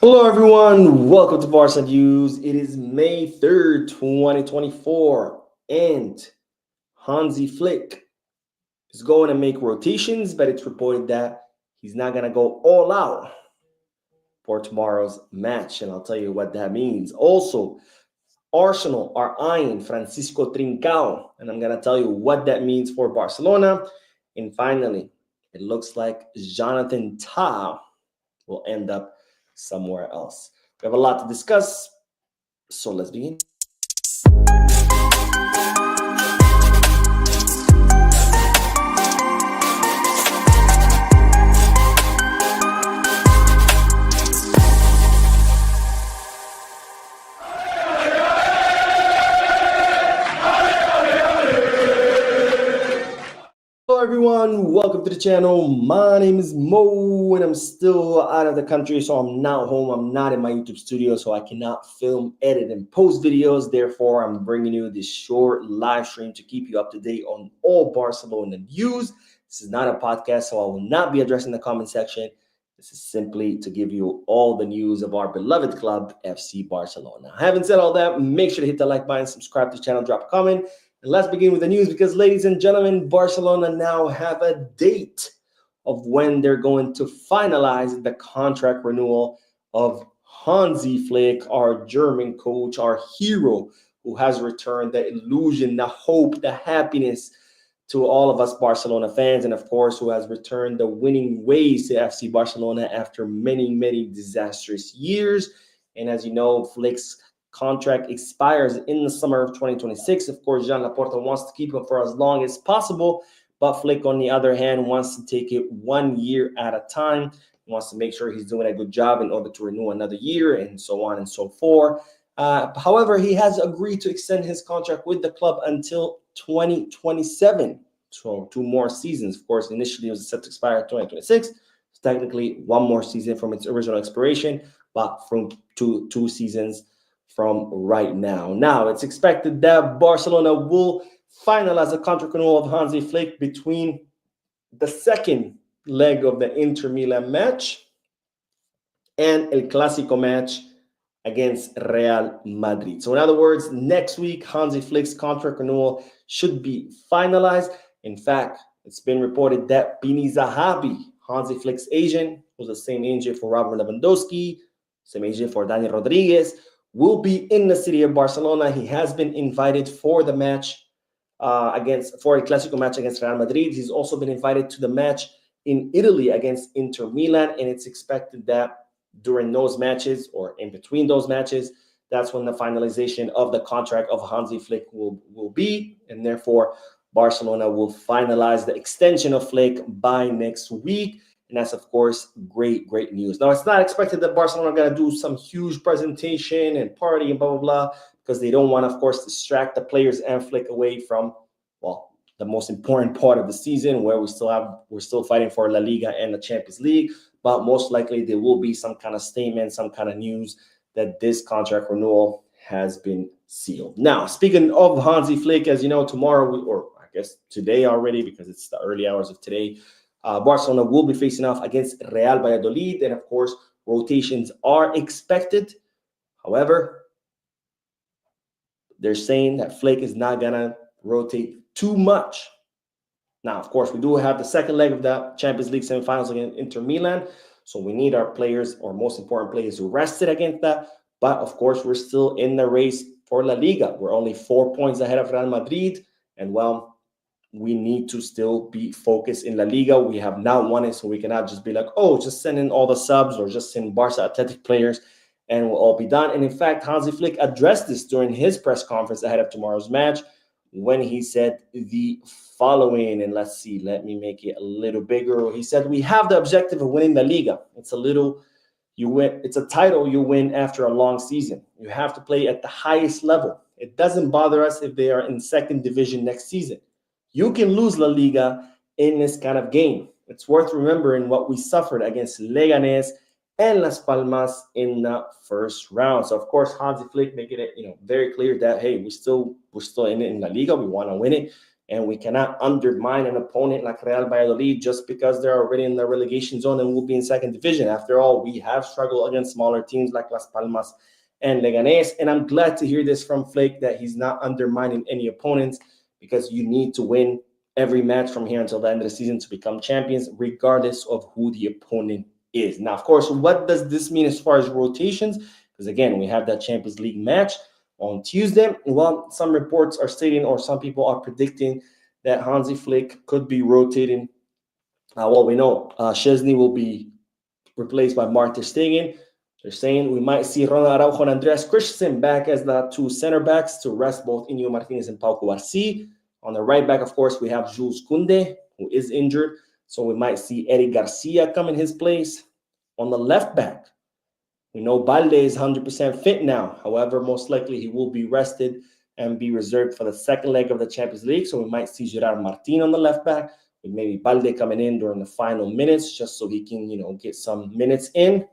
Hello, everyone. Welcome to Barca News. It is May 3rd, 2024, and Hansi Flick is going to make rotations, but it's reported that he's not going to go all out for tomorrow's match, and I'll tell you what that means. Also, Arsenal are eyeing Francisco Trincao, and I'm going to tell you what that means for Barcelona. And finally, it looks like Jonathan Tah will end up somewhere else. We have a lot to discuss, so let's begin. Hello everyone, welcome to the channel. My name is Mo and I'm still out of the country, so I'm not home. I'm not in my YouTube studio, so I cannot film, edit, and post videos. Therefore, I'm bringing you this short live stream to keep you up to date on all Barcelona news. This is not a podcast, so I will not be addressing the comment section. This is simply to give you all the news of our beloved club, FC Barcelona. Having said all that, make sure to hit the like button, subscribe to the channel, drop a comment. And let's begin with the news because, ladies and gentlemen, Barcelona now have a date of when they're going to finalize the contract renewal of Hansi Flick, our German coach, our hero, who has returned the illusion, the hope, the happiness to all of us Barcelona fans, and of course, who has returned the winning ways to FC Barcelona after many, many disastrous years. And as you know, Flick's contract expires in the summer of 2026. Of course, Jean Laporta wants to keep him for as long as possible, but Flick, on the other hand, wants to take it 1 year at a time. He wants to make sure he's doing a good job in order to renew another year, and so on and so forth. However, he has agreed to extend his contract with the club until 2027. So 2 more seasons. Of course, initially it was set to expire in 2026. So technically 1 more season from its original expiration, but from two seasons from right now. Now, it's expected that Barcelona will finalize the contract renewal of Hansi Flick between the second leg of the Inter Milan match and El Clásico match against Real Madrid. So in other words, next week, Hansi Flick's contract renewal should be finalized. In fact, it's been reported that Pini Zahavi, Hansi Flick's agent, who's the same agent for Robert Lewandowski, same agent for Daniel Rodriguez, will be in the city of Barcelona. He has been invited for the match for a Clásico match against Real Madrid. He's also been invited to the match in Italy against Inter Milan, and it's expected that during those matches or in between those matches, that's when the finalization of the contract of Hansi Flick will be, and therefore Barcelona will finalize the extension of Flick by next week. And that's, of course, great news. Now, it's not expected that Barcelona are going to do some huge presentation and party and blah, blah, blah, because they don't want, of course, distract the players and Flick away from, well, the most important part of the season where we're still fighting for La Liga and the Champions League. But most likely there will be some kind of statement, some kind of news that this contract renewal has been sealed. Now, speaking of Hansi Flick, as you know, tomorrow, or I guess today already, because it's the early hours of today, Barcelona will be facing off against Real Valladolid, and of course, rotations are expected. However, they're saying that Flick is not going to rotate too much. Now, of course, we do have the second leg of the Champions League semifinals against Inter Milan, so we need our players, or most important players, rested against that. But, of course, we're still in the race for La Liga. We're only 4 points ahead of Real Madrid, and, well, we need to still be focused in La Liga. We have not won it, so we cannot just be like, oh, just send in all the subs or just send Barca Athletic players and we'll all be done. And in fact, Hansi Flick addressed this during his press conference ahead of tomorrow's match when he said the following, and let's see, let me make it a little bigger. He said, we have the objective of winning La Liga. It's a title you win after a long season. You have to play at the highest level. It doesn't bother us if they are in second division next season. You can lose La Liga in this kind of game. It's worth remembering what we suffered against Leganés and Las Palmas in the first round. So, of course, Hansi Flick making it very clear that, hey, we're still in La Liga. We want to win it. and we cannot undermine an opponent like Real Valladolid just because they're already in the relegation zone and will be in second division. After all, we have struggled against smaller teams like Las Palmas and Leganés, and I'm glad to hear this from Flick that he's not undermining any opponents, because you need to win every match from here until the end of the season to become champions, regardless of who the opponent is. Now, of course, what does this mean as far as rotations? Because again, we have that Champions League match on Tuesday. Well, some reports are stating, or some people are predicting, that Hansi Flick could be rotating. Well, we know Szczesny will be replaced by Mark ter Stegen. They're saying we might see Ronald Araujo and Andreas Christensen back as the two center backs to rest both Inigo Martinez and Pau Cubarsí. On the right back, of course, we have Jules Koundé, who is injured, so we might see Eric Garcia come in his place. On the left back, we know Balde is 100% fit now. However, most likely he will be rested and be reserved for the second leg of the Champions League, so we might see Gerard Martin on the left back, with maybe Balde coming in during the final minutes just so he can, get some minutes in.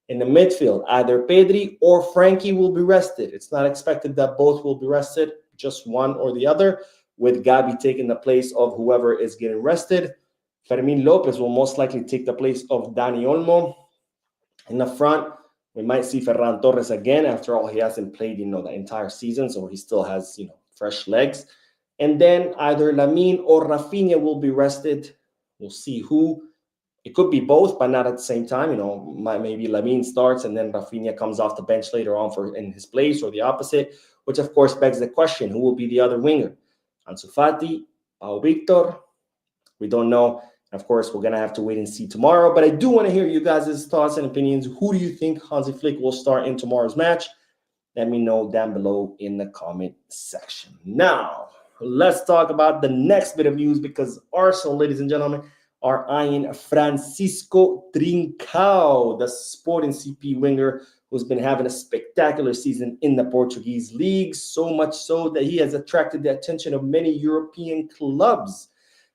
In the midfield, either Pedri or Frankie will be rested. It's not expected that both will be rested, just one or the other, with Gabi taking the place of whoever is getting rested. Fermin Lopez will most likely take the place of Dani Olmo. In the front, we might see Ferran Torres again. After all, he hasn't played, the entire season, so he still has, fresh legs. And then either Lamine or Rafinha will be rested. We'll see who. It could be both, but not at the same time. Maybe Lamine starts and then Rafinha comes off the bench later on in his place, or the opposite, which of course begs the question, who will be the other winger? Ansu Fati, Pau Victor? We don't know. Of course, we're going to have to wait and see tomorrow, but I do want to hear you guys' thoughts and opinions. Who do you think Hansi Flick will start in tomorrow's match? Let me know down below in the comment section. Now, let's talk about the next bit of news, because Arsenal, ladies and gentlemen, are eyeing Francisco Trincao, the Sporting CP winger, who's been having a spectacular season in the Portuguese league, so much so that he has attracted the attention of many European clubs.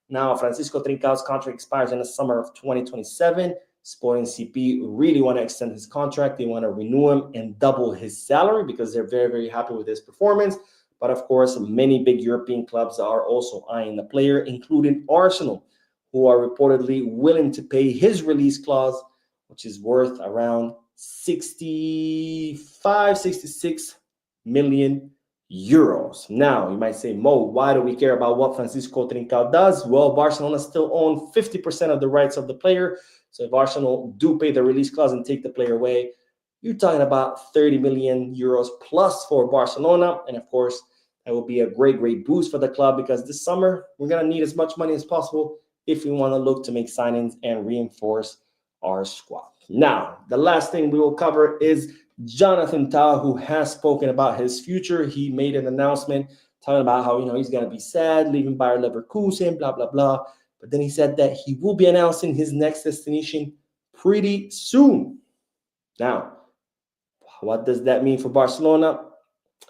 Now, Francisco Trincao's contract expires in the summer of 2027. Sporting CP really want to extend his contract. They want to renew him and double his salary because they're very, very happy with his performance. But of course, many big European clubs are also eyeing the player, including Arsenal, who are reportedly willing to pay his release clause, which is worth around 66 million euros. Now, you might say, Mo, why do we care about what Francisco Trincao does? Well, Barcelona still own 50% of the rights of the player. So if Arsenal do pay the release clause and take the player away, you're talking about 30 million euros plus for Barcelona. And of course, that will be a great, great boost for the club, because this summer, we're going to need as much money as possible if we want to look to make signings and reinforce our squad. Now, the last thing we will cover is Jonathan Tah, who has spoken about his future. He made an announcement talking about how, he's going to be sad leaving Bayer Leverkusen, blah, blah, blah. But then he said that he will be announcing his next destination pretty soon. Now, what does that mean for Barcelona?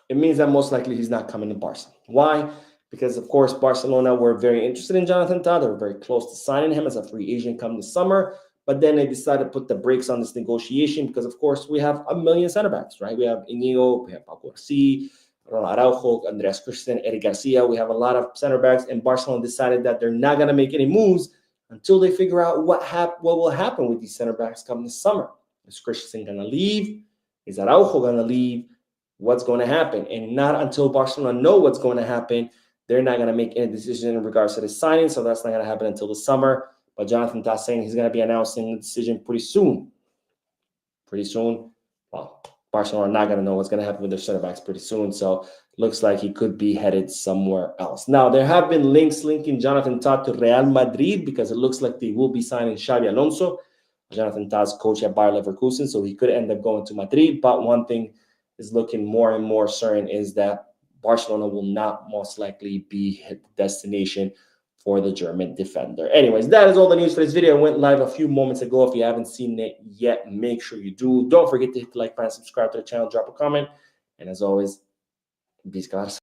It means that most likely he's not coming to Barca. Why? Because, of course, Barcelona were very interested in Jonathan Tah. They were very close to signing him as a free agent come this summer. But then they decided to put the brakes on this negotiation because, of course, we have a million center backs, right? We have Inigo, we have Pau Cubarsí, Ronald Araujo, Andreas Christensen, Eric Garcia. We have a lot of center backs, and Barcelona decided that they're not going to make any moves until they figure out what will happen with these center backs come this summer. Is Christensen going to leave? Is Araujo going to leave? What's going to happen? And not until Barcelona know what's going to happen, they're not going to make any decision in regards to the signing. So that's not going to happen until the summer. But Jonathan Tah saying he's going to be announcing the decision pretty soon. Pretty soon. Well, Barcelona are not going to know what's going to happen with their center backs pretty soon. So looks like he could be headed somewhere else. Now, there have been links linking Jonathan Tah to Real Madrid, because it looks like they will be signing Xabi Alonso, Jonathan Tah's coach at Bayer Leverkusen. So he could end up going to Madrid. But one thing is looking more and more certain is that Barcelona will not most likely be the destination for the German defender. Anyways, that is all the news for this video. I went live a few moments ago. If you haven't seen it yet, make sure you do. Don't forget to hit the like button, subscribe to the channel, drop a comment. And as always, peace, guys.